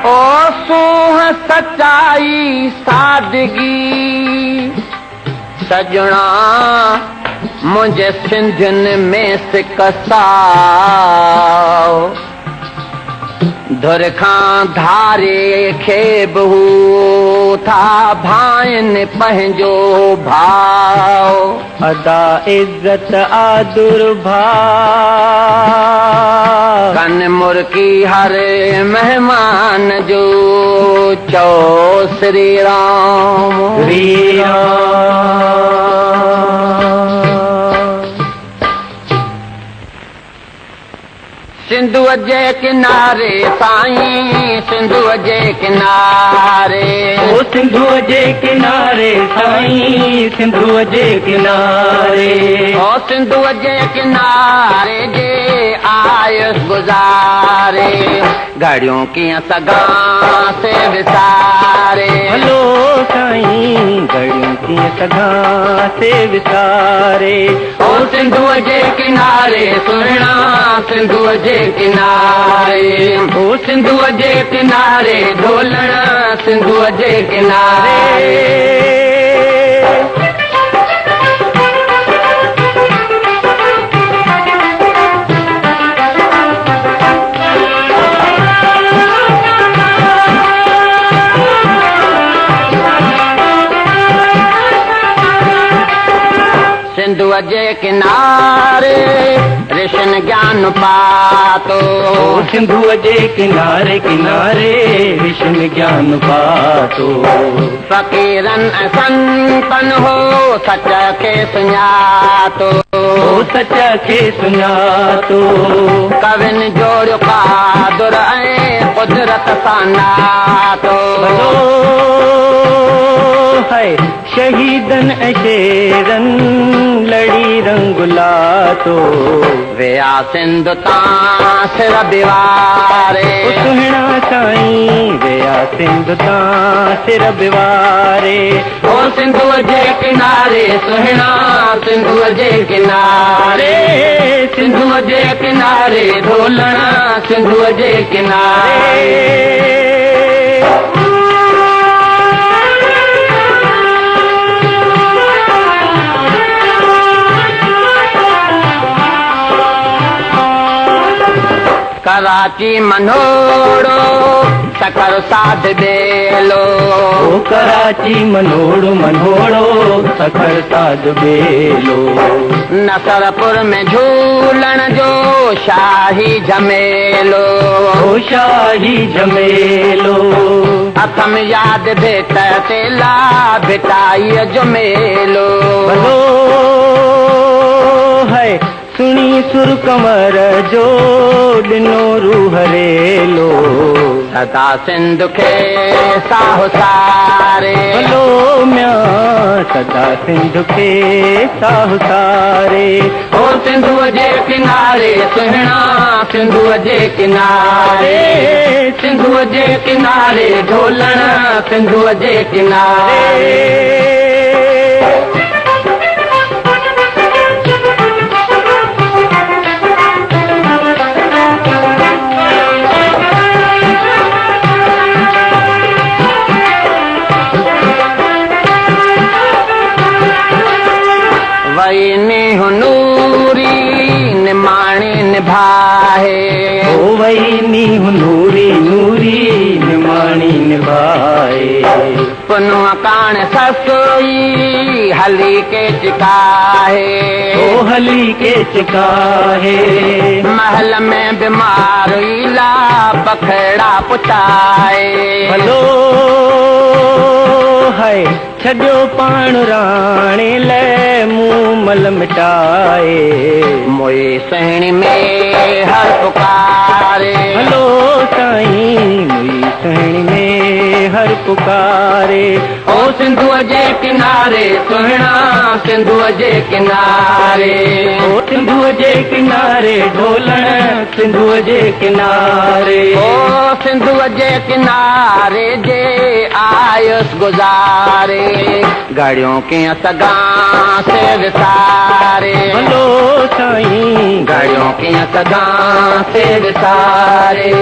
ओ सूह सच्चाई सादगी सजना मुझे सिंधियुनि में सिकसाओ धुर खां धारे खे बहू था भाइनि पंहिंजो भाव अदा इज्जत आदुर भाव कन मुर्की हर मेहमान जो चो श्री राम श्री राम। सिंधुअ जे किनारे साईं सिंधुअ जे किनारे ओ सिंधुअ जे किनारे साईं सिंधुअ जे किनारे ओ सिंधुअ जे किनारे जे आयुस गुज़ारे घड़ियूं कीअं सघां से विसारे हलो साईं घड़ियूं कीअं सघां से विसारे ओ सिंधुअ जे किनारे सुहिणा सिंधुअ जे किनारे ओ सिंधुअ जे किनारे ढोलण सिंधुअ जे किनारे सिंधुअ जे किनारे ऋषिन ज्ञान पातो सिंधुअ जे किनारे किनारे ऋषिन ज्ञान पातो फ़क़ीरन ऐं संतन हो सच खे सुञातो सच खे सुञातो कविन जोड़ियो कादुर ऐं कुदरत सां नातो है शहीदन ऐं शेरन लड़ी रंगुलातो विया सिंध तां सिर बिवारे सुहिणा साईं विया सिंध तां सिर बिवारे ओ सिंधुअ जे किनारे सुहिणा सिंधुअ जे किनारे सिंधुअ जे किनारे ढोलण सिंधुअ जे किनारे कराची मनोड़ो सकर साध बेलो कराची मनोड़ो मनोड़ो सकर साध बेलो नसरपुर में झूलण जो शाही झमेलो शाही झमेलो हथ में याद भेट तेला भिटाई जो मेलो भलो है सुनी सुर कमर जो ॾिनो रूह रेलो सदा सिंध खे साहो सारे भलो म्या सदा सिंध खे साहो सारे ओ सिंधुअ जे किनारे सुहिणा सिंधुअ जे किनारे सिंधुअ जे किनारे ढोलण सिंधुअ जे किनारे वही नूरी निमाणी निभाए ओ वही नूरी नूरी निमाणी निभाए पुनुआ कान ससोई हली के चिकाहे ओ हली के चिकाहे महल में बीमार इला बखड़ा पुटाए भलो है छॾियो पाण राणे ले मुंह मल मिटाए मोई सहणी में हर पुकारे भलो साईं मुई सहणी में हर पुकारे ओ सिंधुअ जे किनारे सुहिणा सिंधुअ जे किनारे ओ सिंधुअ जे किनारे ढोलण सिंधुअ जे किनारे ओ सिंधुअ जे किनारे जे आयुस गुज़ारे गाड़ियों कीअं सघां से विसारे भलो साईं गाड़ियों कीअं सघां से विसारे